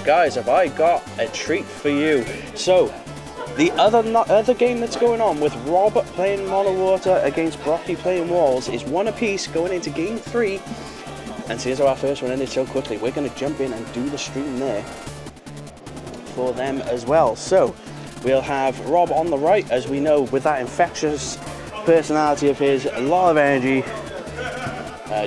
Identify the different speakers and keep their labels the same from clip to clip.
Speaker 1: guys, have I got a treat for you. So, the other game that's going on with Rob playing Mono Water against Brockie playing Walls is 1 apiece going into game 3. And since our first one ended so quickly, we're going to jump in and do the stream there for them as well. So, we'll have Rob on the right, as we know, with that infectious personality of his, a lot of energy.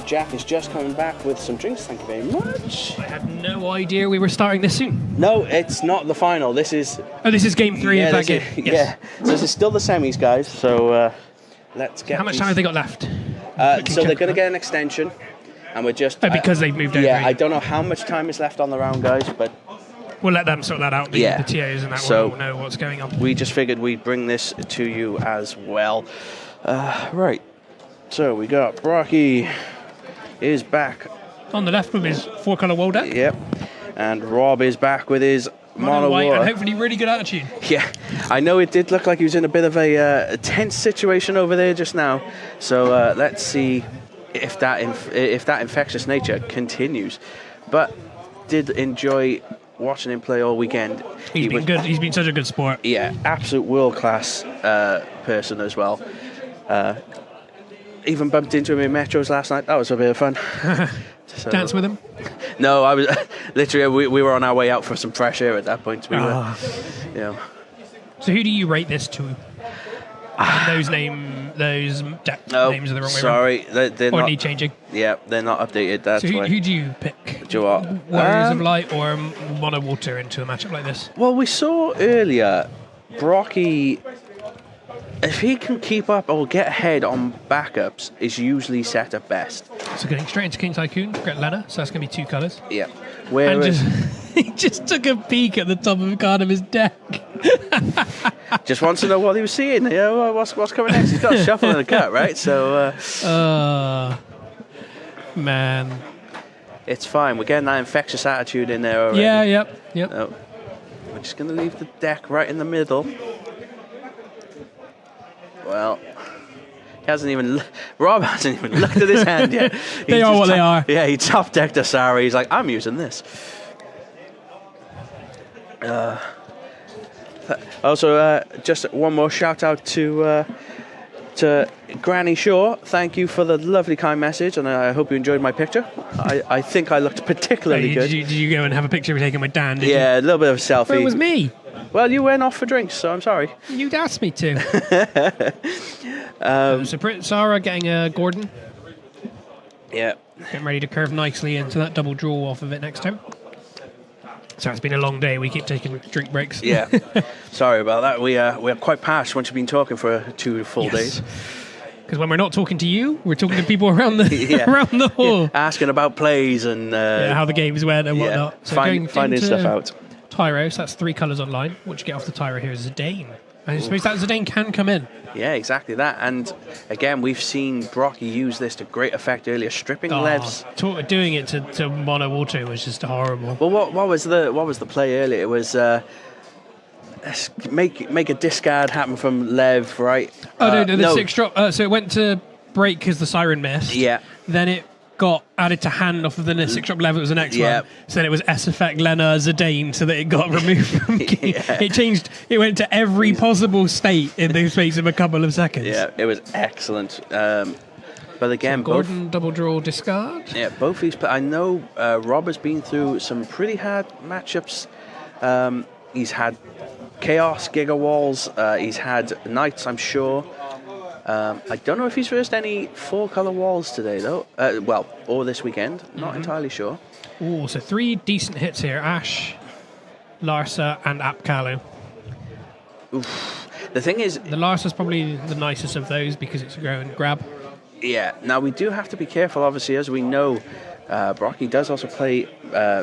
Speaker 1: Jack is just coming back with some drinks, thank you very much.
Speaker 2: I had no idea we were starting this soon.
Speaker 1: No, it's not the final. This is...
Speaker 2: Oh, this is game 3 of that game.
Speaker 1: Yes. Yeah, so this is still the semis, guys. So let's get...
Speaker 2: How much time have they got left?
Speaker 1: So they're going to get an extension. And we're just...
Speaker 2: because they've moved over.
Speaker 1: Yeah, I don't know how much time is left on the round, guys, but...
Speaker 2: We'll let them sort that out, the TOs and that
Speaker 1: so
Speaker 2: will know what's going on.
Speaker 1: We just figured we'd bring this to you as well. Right, so we got Brockie is back.
Speaker 2: On the left with his 4-colour wall deck.
Speaker 1: Yep, and Rob is back with his Mono
Speaker 2: white
Speaker 1: Water.
Speaker 2: And hopefully really good attitude.
Speaker 1: Yeah, I know it did look like he was in a bit of a tense situation over there just now. So let's see if that infectious nature continues. But did enjoy watching him play all weekend.
Speaker 2: He's been good. He's been such a good sport.
Speaker 1: Yeah, absolute world-class person as well. Even bumped into him in Metros last night. That was a bit of fun. So,
Speaker 2: dance with him?
Speaker 1: No, I was literally we were on our way out for some fresh air at that point. We were, you know.
Speaker 2: So who do you rate this to? Those names are the wrong way around.
Speaker 1: Sorry, they're not,
Speaker 2: need changing.
Speaker 1: Yeah, they're not updated. That's
Speaker 2: so
Speaker 1: why.
Speaker 2: Who do you pick?
Speaker 1: Do you what?
Speaker 2: Warriors of Light or Mono Water into a matchup like this?
Speaker 1: Well, we saw earlier, Brockie, if he can keep up or get ahead on backups, is usually set up best.
Speaker 2: So going straight into King Tycoon, get Lena, so that's going to be 2 colours.
Speaker 1: Yeah.
Speaker 2: And he just took a peek at the top of card of his deck.
Speaker 1: Just wants to know what he was seeing. You know, what's coming next? He's got a shuffle and a cut, right? So.
Speaker 2: Man.
Speaker 1: It's fine. We're getting that infectious attitude in there already.
Speaker 2: Yeah. Yep.
Speaker 1: No. We're just going to leave the deck right in the middle. Well, Rob hasn't even looked at his hand yet.
Speaker 2: They are what they are.
Speaker 1: Yeah, he top decked Asari. He's like, I'm using this. Also, just one more shout out to Granny Shaw. Thank you for the lovely kind message, and I hope you enjoyed my picture. I think I looked particularly good.
Speaker 2: Did you go and have a picture taken with Dan?
Speaker 1: Yeah, a little bit of a selfie.
Speaker 2: Well, it was me.
Speaker 1: Well, you went off for drinks, so I'm sorry.
Speaker 2: You'd asked me to. So Sarah getting a Gordon.
Speaker 1: Yeah.
Speaker 2: Getting ready to curve nicely into that double draw off of it next time. So it's been a long day. We keep taking drink breaks.
Speaker 1: Yeah. Sorry about that. We're quite past once you've been talking for 2 full days.
Speaker 2: Because when we're not talking to you, we're talking to people around the around the hall.
Speaker 1: Yeah. Asking about plays and
Speaker 2: how the games went and whatnot. So
Speaker 1: finding stuff out.
Speaker 2: Tyro, so that's 3 colours online. What you get off the Tyro here is Zidane. I suppose that Zidane can come in.
Speaker 1: Yeah, exactly that. And again, we've seen Brockie use this to great effect earlier, stripping Levs.
Speaker 2: Doing it to Mono Water was just horrible.
Speaker 1: Well, what was the play earlier? It was make a discard happen from Lev, right?
Speaker 2: The 6 drop. So it went to break because the Siren missed.
Speaker 1: Yeah.
Speaker 2: Then it got added to hand off of the 6 drop level. It was the next one. So then it was S effect Lena Zidane, so that it got removed from game. It changed. It went to every possible state in the space of a couple of seconds.
Speaker 1: Yeah, it was excellent. But again,
Speaker 2: so Gordon double draw discard.
Speaker 1: Yeah, both these. I know Rob has been through some pretty hard matchups. He's had Chaos, Giga Walls. He's had Knights, I'm sure. I don't know if he's versed any 4-colour walls today, though. Or this weekend. Not entirely sure.
Speaker 2: Oh, so 3 decent hits here. Ash, Larsa, and Apkalu.
Speaker 1: Oof. The thing is...
Speaker 2: The Larsa's probably the nicest of those because it's a grow and grab.
Speaker 1: Yeah. Now, we do have to be careful, obviously, as we know. Brockie does also play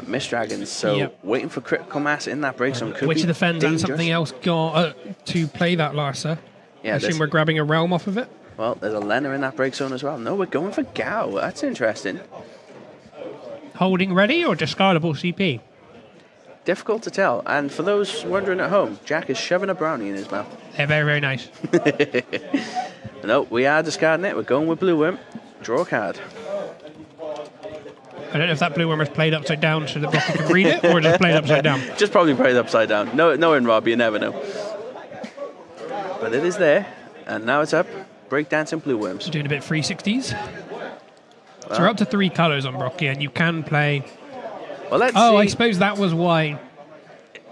Speaker 1: Mist Dragons, so waiting for critical mass in that break zone could
Speaker 2: Which
Speaker 1: be
Speaker 2: of the Fens and
Speaker 1: dangerous.
Speaker 2: something else got to play that Larsa.
Speaker 1: Yeah,
Speaker 2: I assume we're grabbing a Realm off of it.
Speaker 1: Well, there's a Lena in that break zone as well. No, we're going for Gao. That's interesting.
Speaker 2: Holding ready or discardable CP?
Speaker 1: Difficult to tell. And for those wondering at home, Jack is shoving a brownie in his mouth.
Speaker 2: They're very, very nice.
Speaker 1: No, we are discarding it. We're going with Blue Wimp. Draw a card.
Speaker 2: I don't know if that blue worm is played upside down so that Brockie can read it, or just played upside down.
Speaker 1: Just probably played upside down. No, knowing Rob, you never know. But it is there, and now it's up. Breakdancing blue worms.
Speaker 2: Doing a bit 360s. So we're up to 3 colours on Brockie, and you can play...
Speaker 1: Well, let's see.
Speaker 2: I suppose that was why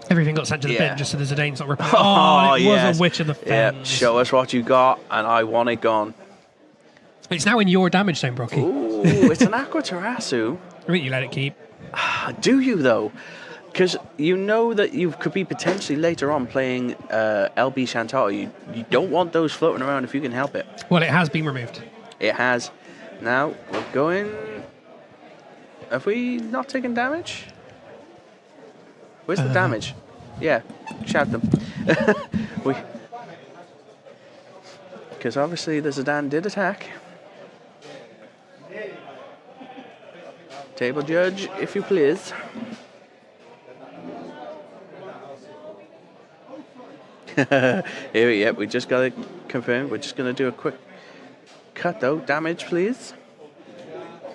Speaker 2: everything got sent to the bin, just so the Zidane's not ripping. Oh, it was a Witch of the Fens.
Speaker 1: Yeah, show us what you got, and I want it gone.
Speaker 2: It's now in your damage zone, Brockie.
Speaker 1: Ooh, it's an Aqua Tarasu.
Speaker 2: I think you let it keep.
Speaker 1: Do you, though? Because you know that you could be potentially later on playing LB Chantal. You don't want those floating around if you can help it.
Speaker 2: Well, it has been removed.
Speaker 1: It has. Now, we're going... Have we not taken damage? Where's the damage? Yeah, shout them. Because obviously the Zidane did attack. Table judge, if you please. Here, we just got to confirm. We're just going to do a quick cut though. Damage, please.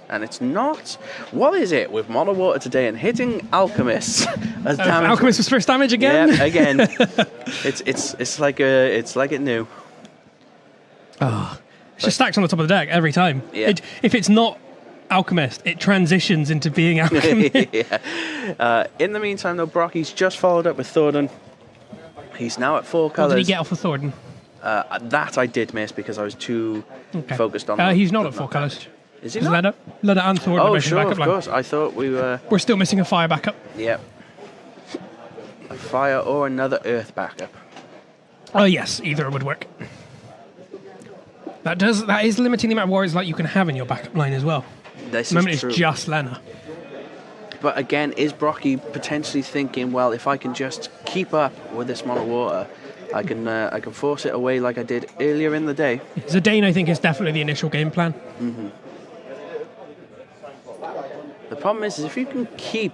Speaker 1: And it's not. What is it with Mono Water today and hitting Alchemists as damage?
Speaker 2: Alchemist was first damage again.
Speaker 1: Yeah, again. it's like it knew.
Speaker 2: Oh, it's just stacks on the top of the deck every time.
Speaker 1: Yeah.
Speaker 2: If it's not Alchemist, it transitions into being Alchemist.
Speaker 1: Yeah. In the meantime, though, Brockie's just followed up with Thornton. He's now at 4 colours.
Speaker 2: What did he get off of Thornton?
Speaker 1: That I did miss because I was too focused on.
Speaker 2: He's not at 4 colours.
Speaker 1: Is he not?
Speaker 2: Leda and Thornton.
Speaker 1: Oh, sure, of course. I thought we were.
Speaker 2: We're still missing a fire backup.
Speaker 1: Yep. A fire or another earth backup.
Speaker 2: Oh yes, either would work. That is limiting the amount of warriors like you can have in your backup line as well.
Speaker 1: This
Speaker 2: At the moment
Speaker 1: is true.
Speaker 2: it's just Lena.
Speaker 1: But again, is Brockie potentially thinking, well, if I can just keep up with this Mono Water, I can force it away like I did earlier in the day.
Speaker 2: Zidane, I think, is definitely the initial game plan.
Speaker 1: Mm-hmm. The problem is if you can keep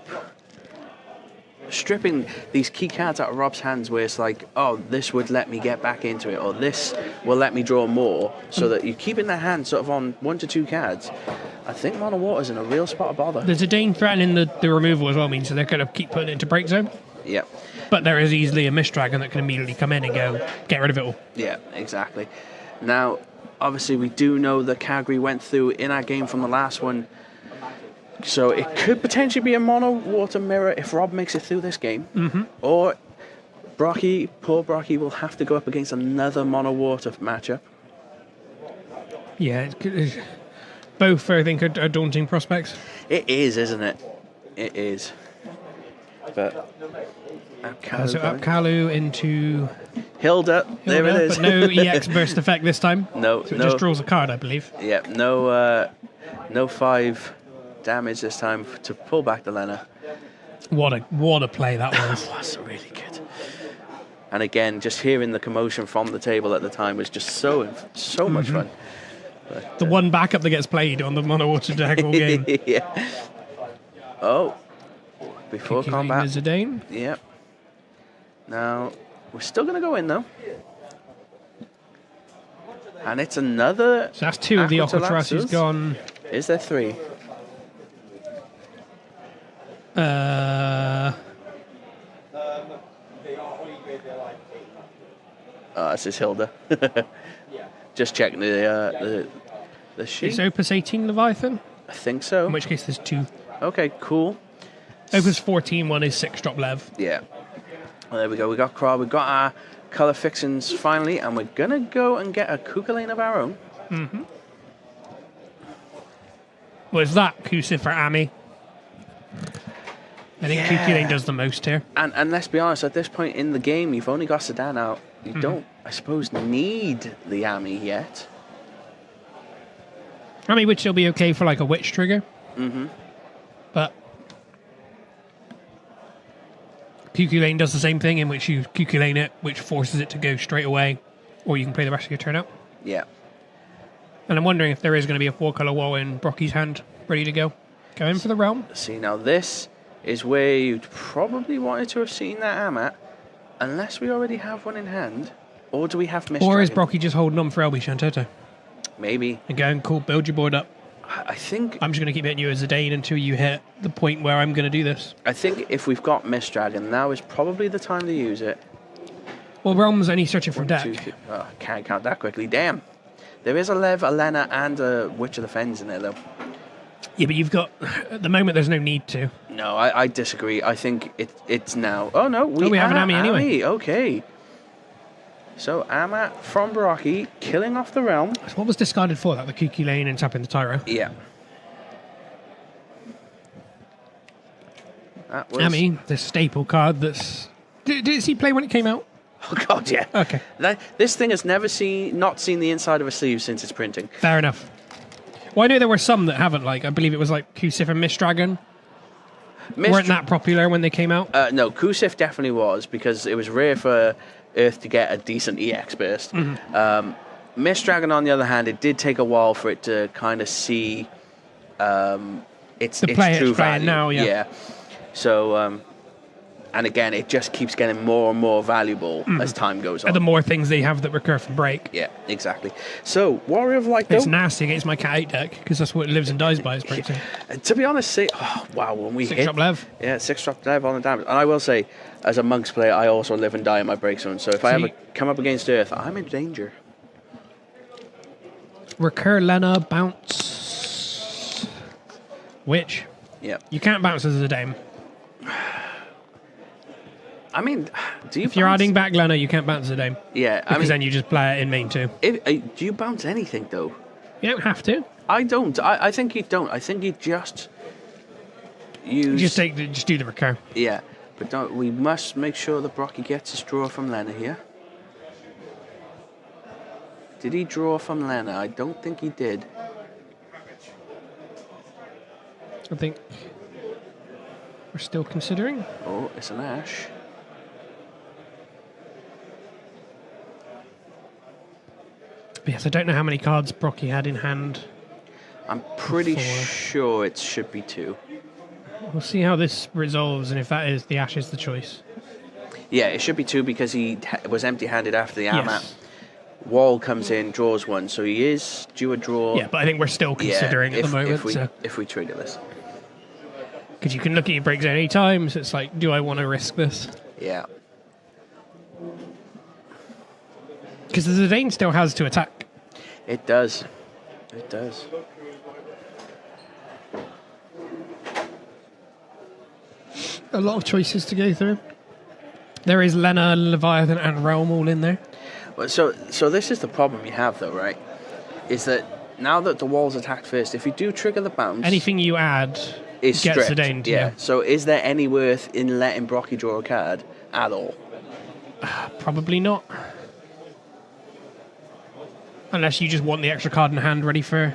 Speaker 1: stripping these key cards out of Rob's hands where it's like, oh, this would let me get back into it, or this will let me draw more, so that you keep in their hand sort of on 1 to 2 cards, I think Mono Water's in a real spot of bother.
Speaker 2: The Zidane threatening the removal as well means that they're going to keep putting it into break zone.
Speaker 1: Yep.
Speaker 2: But there is easily a Mist Dragon that can immediately come in and go, get rid of it all.
Speaker 1: Yeah, exactly. Now, obviously we do know that Calgary went through in our game from the last one, so it could potentially be a Mono Water mirror if Rob makes it through this game.
Speaker 2: Mm-hmm.
Speaker 1: Or poor Brockie will have to go up against another Mono Water matchup.
Speaker 2: Yeah, both I think are daunting prospects.
Speaker 1: It is, isn't it? It is. But
Speaker 2: so up Kalu into
Speaker 1: Hilda. There it is.
Speaker 2: But no EX burst effect this time.
Speaker 1: No,
Speaker 2: so it just draws a card, I believe.
Speaker 1: Yeah, no 5 damage this time to pull back the Lena.
Speaker 2: What a play that was.
Speaker 1: That's really good. And again, just hearing the commotion from the table at the time was just so much fun. But,
Speaker 2: the one backup that gets played on the Mono Water deck all game.
Speaker 1: Yeah. Oh. Before combat.
Speaker 2: Zidane.
Speaker 1: Yep. Now, we're still going to go in, though. And it's another...
Speaker 2: So that's 2 of the Aquatarasus gone.
Speaker 1: Is there 3? This is Hilda. Just checking the sheet.
Speaker 2: Is Opus 18 Leviathan?
Speaker 1: I think so.
Speaker 2: In which case there's 2.
Speaker 1: Okay, cool.
Speaker 2: Opus 14 one is 6-drop Lev.
Speaker 1: Yeah. Well, there we go. We got Krog. We got our colour fixings finally, and we're gonna go and get a Kukulane of our own.
Speaker 2: Mm-hmm. Was that Kusi for Ami? I think Kukulane does the most here.
Speaker 1: And let's be honest, at this point in the game, you've only got Sedan out. You don't, I suppose, need the Ami yet.
Speaker 2: Ami, which will be okay for like a Witch trigger.
Speaker 1: Mm-hmm.
Speaker 2: But Kukulane does the same thing, in which you Kukulane it, which forces it to go straight away, or you can play the rest of your turn out.
Speaker 1: Yeah.
Speaker 2: And I'm wondering if there is going to be a 4-colour wall in Brockie's hand, ready to go. Go in for the realm.
Speaker 1: See, now this is where you'd probably wanted to have seen that Amat, unless we already have one in hand, or do we have Mist
Speaker 2: Or is
Speaker 1: Dragon?
Speaker 2: Brockie just holding on for LB Shantoto?
Speaker 1: Maybe.
Speaker 2: And going, cool, build your board up.
Speaker 1: I think
Speaker 2: I'm just going to keep hitting you as Zidane until you hit the point where I'm going to do this.
Speaker 1: I think if we've got Mist Dragon, now is probably the time to use it.
Speaker 2: Well, Realm's only searching from
Speaker 1: 1,
Speaker 2: deck.
Speaker 1: 2, 3. Oh, can't count that quickly. Damn. There is a Lev, a Lena, and a Witch of the Fens in there, though.
Speaker 2: Yeah, but you've got... At the moment, there's no need to.
Speaker 1: No, I disagree. I think it's now... Oh, no. We
Speaker 2: have an Ami anyway.
Speaker 1: Okay. So, Amma from Brockie, killing off the Realm.
Speaker 2: So what was discarded for that? The Kuki Lane and tapping the Tyro?
Speaker 1: Yeah. That was...
Speaker 2: Ami, the staple card that's... Did it see play when it came out?
Speaker 1: Oh, God, yeah.
Speaker 2: Okay.
Speaker 1: This thing has never not seen the inside of a sleeve since its printing.
Speaker 2: Fair enough. Well, I know there were some that haven't, like, I believe it was like Kusif and Mist Dragon. Weren't that popular when they came out?
Speaker 1: No, Kusif definitely was, because it was rare for Earth to get a decent EX burst. Mist Dragon, on the other hand, it did take a while for it to kind of see its true value.
Speaker 2: Now, yeah.
Speaker 1: So, and again, it just keeps getting more and more valuable as time goes on.
Speaker 2: And the more things they have that recur from break.
Speaker 1: Yeah, exactly. So, Warrior of Light, though...
Speaker 2: It's nasty against my Cat 8 deck, because that's what it lives and dies by, is breaking.
Speaker 1: To be honest, when we
Speaker 2: 6-drop Lev.
Speaker 1: Yeah, 6-drop Lev on the damage. And I will say, as a Monks player, I also live and die in my break zone. So if I ever come up against Earth, I'm in danger.
Speaker 2: Recur Lena, bounce. Witch.
Speaker 1: Yeah.
Speaker 2: You can't bounce as a dame.
Speaker 1: I mean, do you?
Speaker 2: If you're adding back Lena, you can't bounce a dame.
Speaker 1: Yeah,
Speaker 2: because then you just play it in main too.
Speaker 1: Do you bounce anything though?
Speaker 2: You don't have to.
Speaker 1: I don't. I think you don't. I think you just use.
Speaker 2: Just do the recur.
Speaker 1: Yeah, but don't. We must make sure that Brockie gets his draw from Lena here. Did he draw from Lena? I don't think he did.
Speaker 2: I think we're still considering.
Speaker 1: Oh, it's an Ash.
Speaker 2: Yes, I don't know how many cards Brockie had in hand.
Speaker 1: I'm pretty sure it should be 2.
Speaker 2: We'll see how this resolves, and if that is, the Ash is the choice.
Speaker 1: Yeah, it should be 2 because he was empty-handed after the Amat.
Speaker 2: Yes.
Speaker 1: Wall comes in, draws 1, so he is due a draw.
Speaker 2: Yeah, but I think we're still considering at the moment.
Speaker 1: If we trigger this.
Speaker 2: Because you can look at your break zone any time, so it's like, do I want to risk this?
Speaker 1: Yeah.
Speaker 2: Because the Zidane still has to attack.
Speaker 1: It does. It does.
Speaker 2: A lot of choices to go through. There is Lena, Leviathan, and Realm all in there.
Speaker 1: Well, so this is the problem you have, though, right? Is that now that the wall's attacked first, if you do trigger the bounce...
Speaker 2: Anything you add
Speaker 1: is
Speaker 2: gets
Speaker 1: stripped.
Speaker 2: Zidaned.
Speaker 1: Yeah. So is there any worth in letting Brockie draw a card at all?
Speaker 2: Probably not. Unless you just want the extra card in hand ready for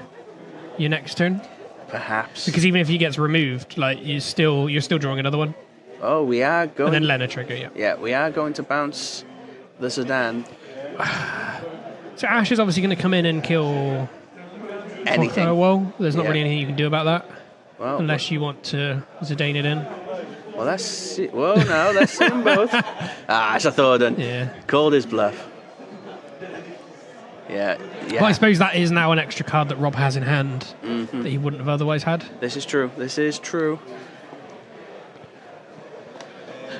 Speaker 2: your next turn.
Speaker 1: Perhaps.
Speaker 2: Because even if he gets removed, like you're still drawing another one.
Speaker 1: Oh, we are going...
Speaker 2: And then Lena trigger, yeah.
Speaker 1: Yeah, we are going to bounce the Zidane.
Speaker 2: So Ash is obviously going to come in and kill...
Speaker 1: Anything.
Speaker 2: Well, there's not really anything you can do about that.
Speaker 1: Well,
Speaker 2: unless you want to Zidane it in.
Speaker 1: Well, let's see. Well, no, let's see them both. As I thought done.
Speaker 2: Yeah.
Speaker 1: Called his bluff. Yeah.
Speaker 2: Well, I suppose that is now an extra card that Rob has in hand that he wouldn't have otherwise had.
Speaker 1: This is true. This is true.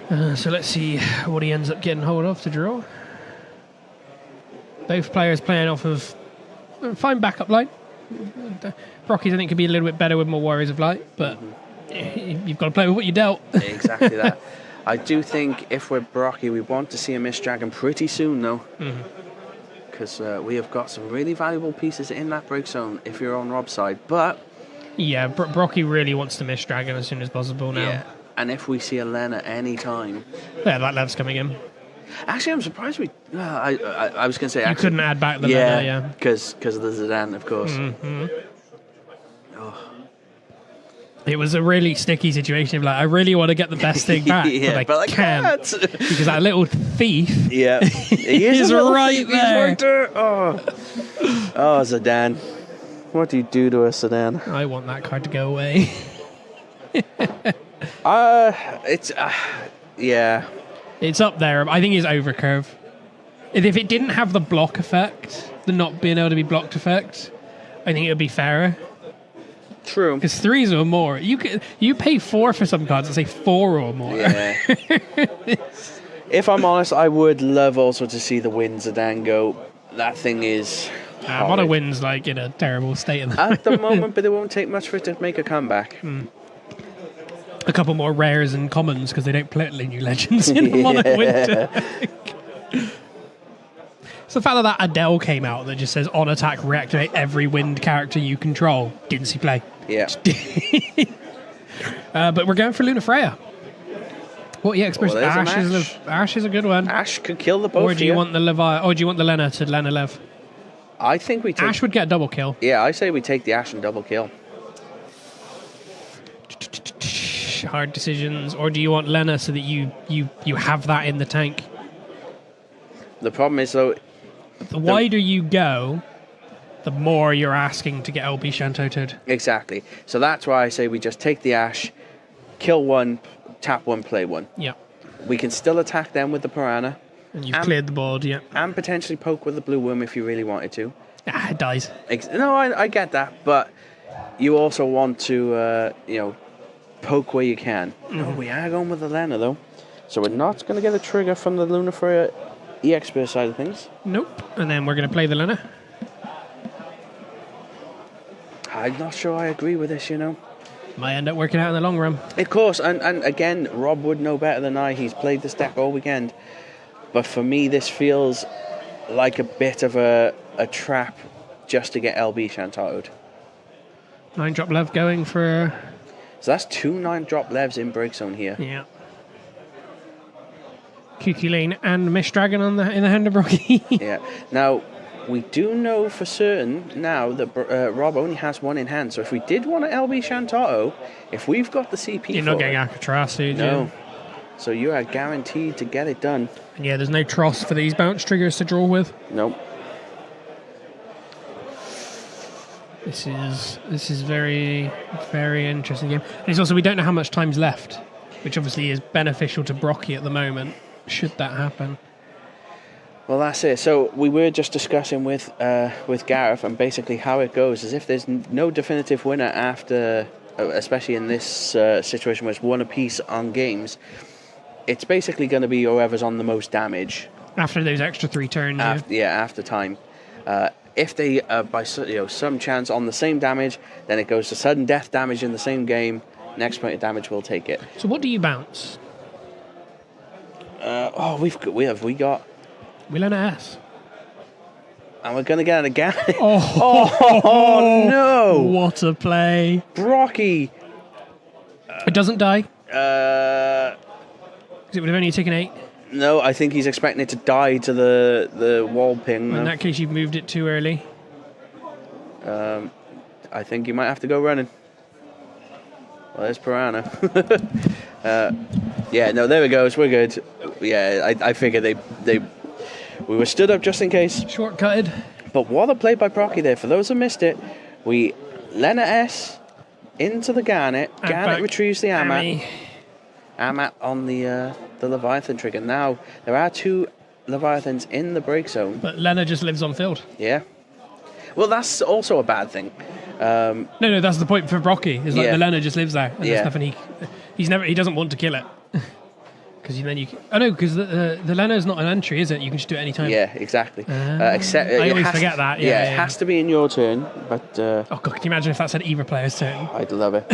Speaker 2: So let's see what he ends up getting hold of to draw. Both players playing off of fine backup line. Brockie's, I think, could be a little bit better with more Warriors of Light, but you've got to play with what you dealt.
Speaker 1: Exactly that. I do think if we're Brockie, we want to see a Mist Dragon pretty soon, though. Because we have got some really valuable pieces in that break zone if you're on Rob's side. But
Speaker 2: yeah, Brockie really wants to Mist Dragon as soon as possible now.
Speaker 1: Yeah, and if we see a Lena any time,
Speaker 2: yeah, that Lev's coming in.
Speaker 1: Actually, I'm surprised we. I was going to say
Speaker 2: you couldn't add back the Lena, yeah,
Speaker 1: because of the Zidane, of course.
Speaker 2: It was a really sticky situation. Of like, I really want to get the best thing back, but I can't because that little thief.
Speaker 1: Yeah, he is
Speaker 2: right there.
Speaker 1: Oh, Zidane, what do you do to us, Zidane?
Speaker 2: I want that card to go away.
Speaker 1: Yeah.
Speaker 2: It's up there. I think it's overcurve. If it didn't have the block effect, the not being able to be blocked effect, I think it would be fairer.
Speaker 1: True.
Speaker 2: Because 3s or more, you pay 4 for some cards that say 4 or more.
Speaker 1: Yeah. If I'm honest, I would love also to see the Wind Zidane go. That thing is
Speaker 2: Mono Wind's like in a terrible state
Speaker 1: at the moment, but it won't take much for it to make a comeback.
Speaker 2: A couple more rares and commons because they don't play new legends in Mono Winter. It's the fact that Adele came out that just says on attack reactivate every wind character you control. Didn't see play.
Speaker 1: Yeah.
Speaker 2: But we're going for Lunafreya. What express? Ash is a good one.
Speaker 1: Ash could kill the both.
Speaker 2: Or do you want the Levi? Or do you want the Lena to Lena Lev?
Speaker 1: I think we take
Speaker 2: Ash would get a double kill.
Speaker 1: Yeah, I say we take the Ash and double kill.
Speaker 2: Hard decisions. Or do you want Lena so that you have that in the tank?
Speaker 1: The problem is though,
Speaker 2: the wider you go, the more you're asking to get LB Shantoted.
Speaker 1: Exactly. So that's why I say we just take the Ash, kill one, tap one, play one.
Speaker 2: Yeah.
Speaker 1: We can still attack them with the Piranha.
Speaker 2: And you've cleared the board, yeah.
Speaker 1: And potentially poke with the Blue Worm if you really wanted to.
Speaker 2: It dies.
Speaker 1: No, I get that, but you also want to, poke where you can. Oh, we are going with the Lena though. So we're not going to get a trigger from the Lunafreya EX Burst side of things.
Speaker 2: Nope. And then we're going to play the Lena.
Speaker 1: I'm not sure I agree with this,
Speaker 2: Might end up working out in the long run.
Speaker 1: Of course, and again, Rob would know better than I. He's played this deck all weekend. But for me, this feels like a bit of a trap just to get LB Shantatoed.
Speaker 2: 9-drop Lev going for...
Speaker 1: So that's 2 9-drop Levs in Break Zone here.
Speaker 2: Yeah. QQ Lane and Mist Dragon in the hand of Brockie.
Speaker 1: Yeah. Now, we do know for certain now that Rob only has 1 in hand. So if we did want an LB Shantato, if we've got the CP
Speaker 2: You're not getting Cactuars, dude.
Speaker 1: No. So you are guaranteed to get it done.
Speaker 2: And yeah, there's no Tross for these bounce triggers to draw with.
Speaker 1: Nope.
Speaker 2: This is very, very interesting game. And it's also, we don't know how much time's left, which obviously is beneficial to Brockie at the moment, should that happen.
Speaker 1: Well, that's it. So we were just discussing with Gareth, and basically how it goes is if there's no definitive winner after, especially in this situation where it's 1 apiece on games, it's basically going to be whoever's on the most damage.
Speaker 2: After those extra 3 turns,
Speaker 1: after time. If they by some chance on the same damage, then it goes to sudden death damage in the same game. Next point of damage will take it.
Speaker 2: So what do you bounce?
Speaker 1: We got
Speaker 2: Willena S.
Speaker 1: And we're going to get it again.
Speaker 2: Oh
Speaker 1: no!
Speaker 2: What a play.
Speaker 1: Brockie.
Speaker 2: It doesn't die. Because it would have only taken 8.
Speaker 1: No, I think he's expecting it to die to the wall ping.
Speaker 2: In that case, you've moved it too early.
Speaker 1: I think you might have to go running. Well, there's Piranha. No, there we go. We're good. Yeah, I figured we were stood up just in case.
Speaker 2: Shortcutted.
Speaker 1: But what a play by Brockie there. For those who missed it, we Lena S into the Garnet. Garnet retrieves the Amat. Amat on the Leviathan trigger. Now, there are 2 Leviathans in the break zone.
Speaker 2: But Lena just lives on field.
Speaker 1: Yeah. Well, that's also a bad thing.
Speaker 2: No, that's the point for Brockie. Is like the Lena just lives there. And there's nothing he doesn't want to kill it. Because then because the Lena is not an entry, is it? You can just do it any time.
Speaker 1: Yeah, exactly. Except
Speaker 2: I always forget that. Yeah,
Speaker 1: it has to be in your turn. But
Speaker 2: oh God, can you imagine if that said either player's turn?
Speaker 1: I'd love it.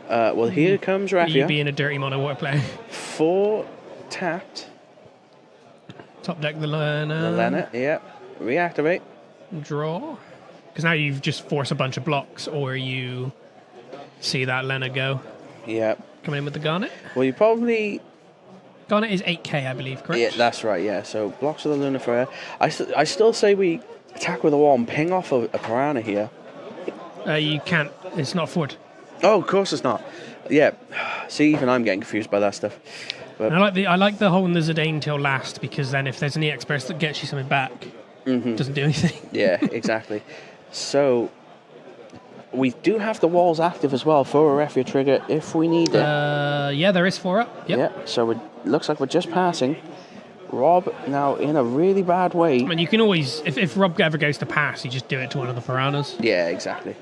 Speaker 1: Well, here comes Raffia.
Speaker 2: You'd be in a dirty mono water play.
Speaker 1: 4 tapped.
Speaker 2: Top deck the Lena.
Speaker 1: The Lena, yeah. Reactivate.
Speaker 2: Draw. Because now you've just forced a bunch of blocks, or you see that Lena go.
Speaker 1: Yeah.
Speaker 2: Coming in with the Garnet.
Speaker 1: Well, you probably...
Speaker 2: Garnet is 8k, I believe, correct?
Speaker 1: Yeah, that's right, yeah. So, blocks of the Lunafreya. I still say we attack with a wall and ping off a Piranha here.
Speaker 2: You can't. It's not forward.
Speaker 1: Oh, of course it's not. Yeah. See, even I'm getting confused by that stuff. But
Speaker 2: I like the holding the Zidane till last, because then if there's an EX burst that gets you something back, it doesn't do anything.
Speaker 1: Yeah, exactly. So, we do have the walls active as well for a Refia trigger if we need it.
Speaker 2: Yeah, there is 4 up. Yep.
Speaker 1: Yeah, so it looks like we're just passing. Rob now in a really bad way.
Speaker 2: I mean, you can always, if Rob ever goes to pass, you just do it to one of the Piranhas.
Speaker 1: Yeah, exactly.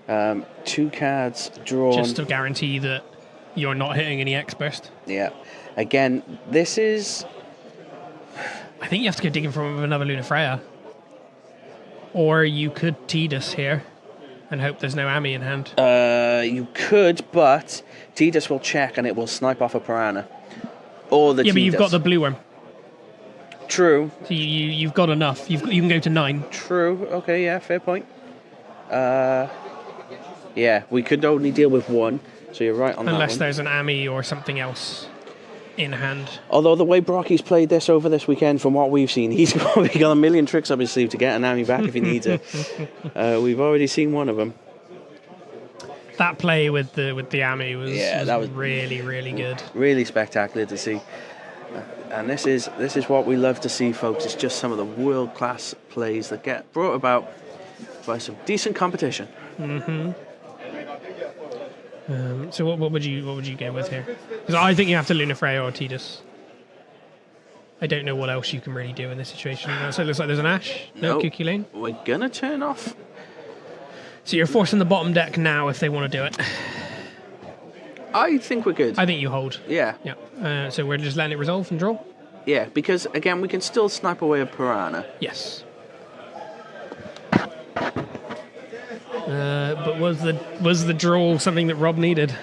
Speaker 1: 2 cards drawn.
Speaker 2: Just to guarantee that you're not hitting any X-Burst.
Speaker 1: Yeah. Again, this is...
Speaker 2: I think you have to go digging from another Lunafreya. Or you could Tidus here and hope there's no Ami in hand.
Speaker 1: You could, but Tidus will check and it will snipe off a Piranha. Or the Tidus.
Speaker 2: But you've got the blue worm.
Speaker 1: True.
Speaker 2: So you've got enough. You can go to 9.
Speaker 1: True. Okay, yeah, fair point. Yeah, we could only deal with 1, so you're right on that one.
Speaker 2: Unless there's an Ami or something else in hand.
Speaker 1: Although the way Brockie's played this over this weekend, from what we've seen, he's probably got a million tricks up his sleeve to get an Ami back if he needs it. We've already seen one of them.
Speaker 2: That play with the Ami was really, really good.
Speaker 1: Really spectacular to see. And this is what we love to see, folks. It's just some of the world-class plays that get brought about by some decent competition.
Speaker 2: Mm-hmm. So what would you go with here? Because I think you have to Lunafreya or Tidus. I don't know what else you can really do in this situation. So it looks like there's an Ash. No Cuckoo Lane.
Speaker 1: We're gonna turn off.
Speaker 2: So you're forcing the bottom deck now if they want to do it.
Speaker 1: I think we're good.
Speaker 2: I think you hold.
Speaker 1: Yeah.
Speaker 2: Yeah. So we're just letting it resolve and draw?
Speaker 1: Yeah, because again we can still snipe away a Piranha.
Speaker 2: Yes. But was the draw something that Rob needed?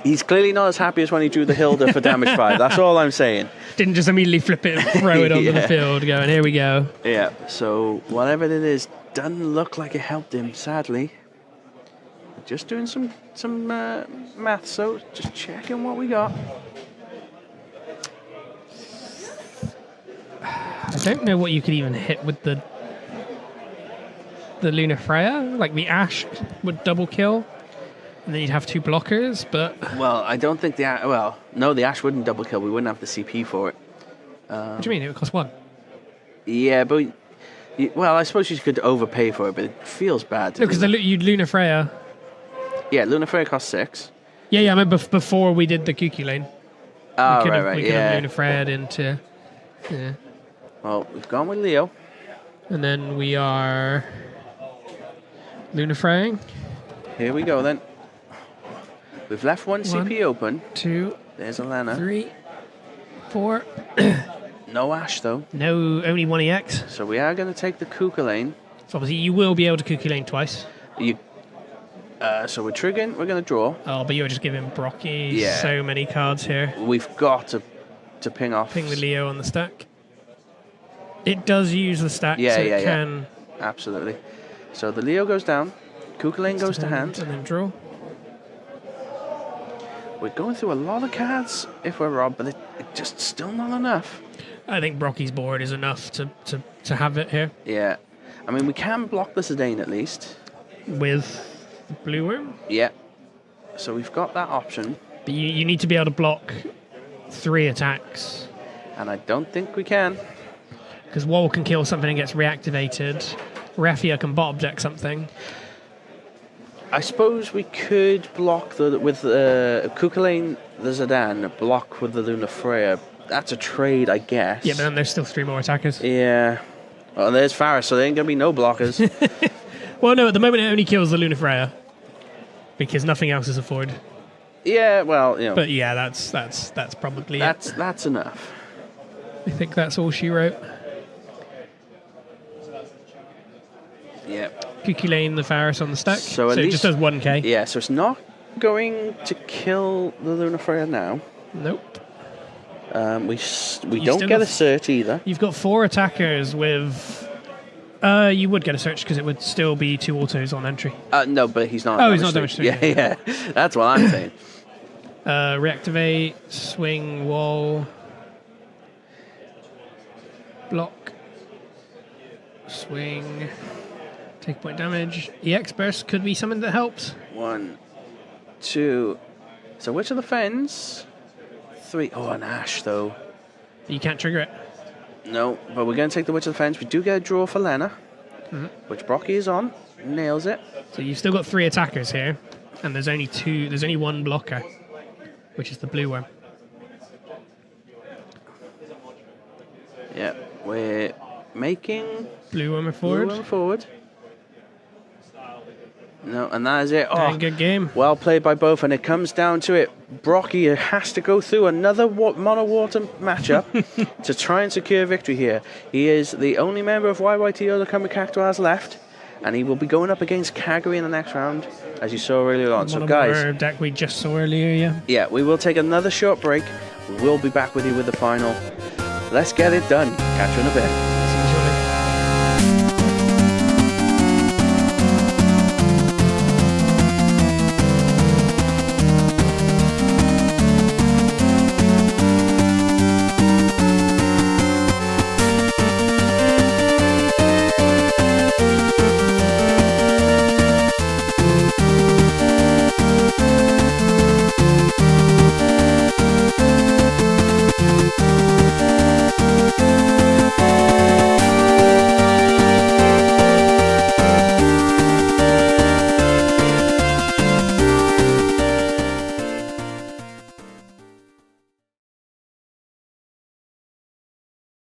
Speaker 1: He's clearly not as happy as when he drew the Hilda for damage 5. That's all I'm saying.
Speaker 2: Didn't just immediately flip it and throw it onto the field going, here we go.
Speaker 1: Yeah, so whatever it is, doesn't look like it helped him, sadly. Just doing some math, so just checking what we got.
Speaker 2: I don't know what you could even hit with the Lunafreya. Like the Ash would double kill, and then you'd have 2 blockers, but...
Speaker 1: Well, I don't think the Ash wouldn't double kill. We wouldn't have the CP for it.
Speaker 2: What do you mean? It would cost 1?
Speaker 1: Yeah, but... I suppose you could overpay for it, but it feels bad.
Speaker 2: No, because you'd Lunafreya...
Speaker 1: Yeah, Lunafreya costs 6.
Speaker 2: Yeah, I remember before we did the Cuckoo Lane.
Speaker 1: Oh,
Speaker 2: we could
Speaker 1: yeah.
Speaker 2: have Lunafreya'd into... Yeah.
Speaker 1: Well, we've gone with Leo.
Speaker 2: And then we are... Lunafreying.
Speaker 1: Here we go, then. We've left 1 CP open.
Speaker 2: 2.
Speaker 1: There's a Lana.
Speaker 2: 3. 4.
Speaker 1: No Ash, though.
Speaker 2: No, only 1 EX.
Speaker 1: So we are going to take the Kuka Lane.
Speaker 2: So obviously you will be able to Cuckoo Lane twice.
Speaker 1: So we're triggering. We're going to draw.
Speaker 2: Oh, but you're just giving Brockie so many cards here.
Speaker 1: We've got to ping off.
Speaker 2: Ping the Leo on the stack. It does use the stack,
Speaker 1: so
Speaker 2: it can...
Speaker 1: Absolutely. So the Leo goes down. Kuka Lane goes to hand.
Speaker 2: And then draw.
Speaker 1: We're going through a lot of cards if we're Rob, but it's just still not enough.
Speaker 2: I think Brockie's board is enough to have it here.
Speaker 1: Yeah. I mean, we can block the Zidane at least.
Speaker 2: With Blue Worm?
Speaker 1: Yeah. So we've got that option.
Speaker 2: But you need to be able to block 3 attacks.
Speaker 1: And I don't think we can.
Speaker 2: Because WoL can kill something and gets reactivated. Raffia can bottom deck something.
Speaker 1: I suppose we could block with Kuka Lane, the Zidane, block with the Lunafreya. That's a trade, I guess.
Speaker 2: Yeah, but then there's still 3 more attackers.
Speaker 1: Yeah. Well, there's Faris, so there ain't going to be no blockers.
Speaker 2: Well, no, at the moment it only kills the Lunafreya. Because nothing else is afforded.
Speaker 1: Yeah, well,
Speaker 2: But yeah, that's probably it.
Speaker 1: That's enough.
Speaker 2: I think that's all she wrote.
Speaker 1: Yeah.
Speaker 2: Cuckoo Lane, the Faris on the stack.
Speaker 1: So
Speaker 2: it just does 1k.
Speaker 1: Yeah, so it's not going to kill the Lunafreya now.
Speaker 2: Nope.
Speaker 1: We don't get a search either.
Speaker 2: You've got 4 attackers with... you would get a search because it would still be 2 autos on entry.
Speaker 1: No, but he's not.
Speaker 2: Oh, he's not damage.
Speaker 1: Yeah. That's what I'm saying.
Speaker 2: Reactivate, swing, wall, block, swing, take point damage. EX burst could be something that helps.
Speaker 1: 1, 2. So which of the fens? 3. Oh, an Ash though.
Speaker 2: You can't trigger it.
Speaker 1: No, but we're going to take the Witch of the Fence. We do get a draw for Lena, which Brockie is on. Nails it.
Speaker 2: So you've still got 3 attackers here, and there's only 2. There's only 1 blocker, which is the blue one.
Speaker 1: Yeah, we're making
Speaker 2: blue one forward.
Speaker 1: No, and that is it.
Speaker 2: Very good game.
Speaker 1: Well played by both, and it comes down to it. Brockie has to go through another Mono Water matchup to try and secure victory here. He is the only member of YYTO to come with Cactuars left, and he will be going up against Kagari in the next round, as you saw earlier on. So, guys,
Speaker 2: deck we just saw earlier, yeah.
Speaker 1: Yeah, we will take another short break. We'll be back with you with the final. Let's get it done. Catch you in a bit.